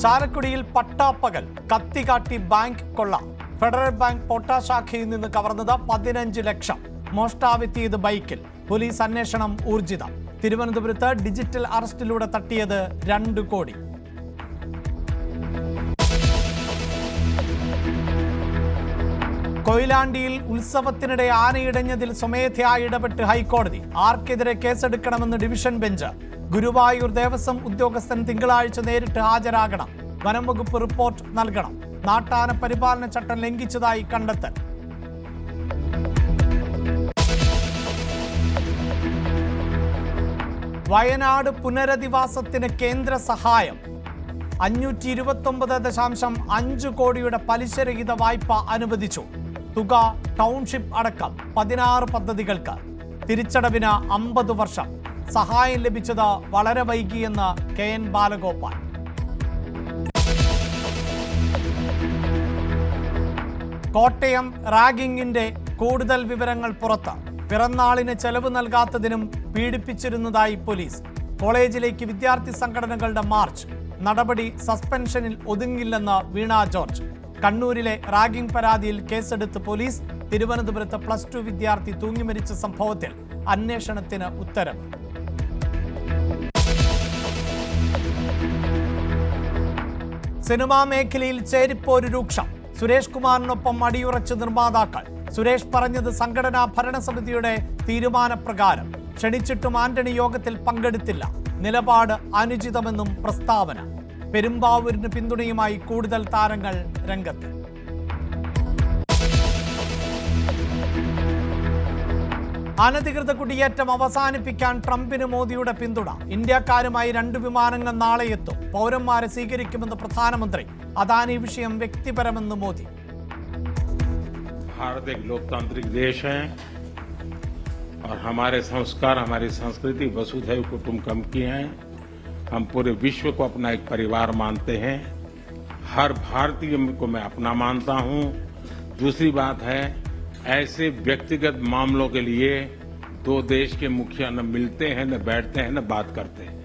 ചാലക്കുടിയിൽ പട്ടാപ്പകൽ കത്തികാട്ടി ബാങ്ക് കൊള്ള. ഫെഡറൽ ബാങ്ക് പോട്ട ശാഖയിൽ നിന്ന് കവർന്നത് 15 ലക്ഷം. മോഷ്ടാവെത്തിയത് ബൈക്കിൽ. പോലീസ് അന്വേഷണം ഊർജിതം. തിരുവനന്തപുരത്ത് ഡിജിറ്റൽ അറസ്റ്റിലൂടെ തട്ടിയത് 2 കോടി. കൊയിലാണ്ടിയിൽ ഉത്സവത്തിനിടെ ആനയിടഞ്ഞതിൽ സ്വമേധയാ ഇടപെട്ട് ഹൈക്കോടതി. ആർക്കെതിരെ കേസെടുക്കണമെന്ന് ഡിവിഷൻ ബെഞ്ച്. ഗുരുവായൂർ ദേവസ്വം ഉദ്യോഗസ്ഥൻ തിങ്കളാഴ്ച നേരിട്ട് ഹാജരാകണം. വനം വകുപ്പ് റിപ്പോർട്ട് നൽകണം. നാട്ടാന പരിപാലന ചട്ടം ലംഘിച്ചതായി കണ്ടെത്തൽ. വയനാട് പുനരധിവാസത്തിന് കേന്ദ്ര സഹായം. 529.5 കോടിയുടെ പലിശരഹിത വായ്പ അനുവദിച്ചു. തുക ടൗൺഷിപ്പ് അടക്കം 16 പദ്ധതികൾക്ക്. തിരിച്ചടവിന് 50 വർഷം. സഹായം ലഭിച്ചത് വളരെ വൈകിയെന്ന് KN ബാലഗോപാൽ. കോട്ടയം റാഗിങ്ങിന്റെ കൂടുതൽ വിവരങ്ങൾ പുറത്ത്. പിറന്നാളിന് ചെലവ് നൽകാത്തതിനും പീഡിപ്പിച്ചിരുന്നതായി പോലീസ്. കോളേജിലേക്ക് വിദ്യാർത്ഥി സംഘടനകളുടെ മാർച്ച്. നടപടി സസ്പെൻഷനിൽ ഒതുങ്ങില്ലെന്ന് വീണ ജോർജ്. കണ്ണൂരിലെ റാഗിംഗ് പരാതിയിൽ കേസെടുത്ത് പോലീസ്. തിരുവനന്തപുരത്ത് +2 വിദ്യാർത്ഥി തൂങ്ങിമരിച്ച സംഭവത്തിൽ അന്വേഷണത്തിന് ഉത്തരവ്. സിനിമാ മേഖലയിൽ ചേരിപ്പോര് രൂക്ഷം. സുരേഷ് കുമാറിനൊപ്പം അടിയുറച്ച് നിർമ്മാതാക്കൾ. സുരേഷ് പറഞ്ഞത് സംഘടനാ ഭരണസമിതിയുടെ തീരുമാനപ്രകാരം. ക്ഷണിച്ചിട്ടും ആന്റണി യോഗത്തിൽ പങ്കെടുത്തില്ല. നിലപാട് അനുചിതമെന്നും പ്രസ്താവന. പെരുമ്പാവൂരിന് പിന്തുണയുമായി കൂടുതൽ താരങ്ങൾ രംഗത്ത്. അനധികൃത കുടിയേറ്റം അവസാനിപ്പിക്കാൻ ട്രംപിന് മോദിയുടെ പിന്തുണ. ഇന്ത്യക്കാരുമായി 2 വിമാനങ്ങൾ നാളെ എത്തും. പൗരന്മാരെ സ്വീകരിക്കുമെന്ന് പ്രധാനമന്ത്രി. അദാനി വിഷയം വ്യക്തിപരമെന്ന് മോദി. भारत एक लोकतांत्रिक देश है और हमारे संस्कार, हमारी संस्कृति वसुधैव कुटुंबकम की है. हम पूरे विश्व को अपना एक परिवार मानते हैं. हर भारतीय को मैं अपना मानता हूं. दूसरी बात है, ऐसे व्यक्तिगत मामलों के लिए 2 देश के मुखिया न मिलते हैं, न बैठते हैं, न बात करते हैं.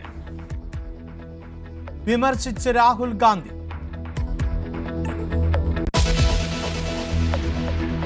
विमर्शिച്ച് രാഹുൽ ഗാന്ധി.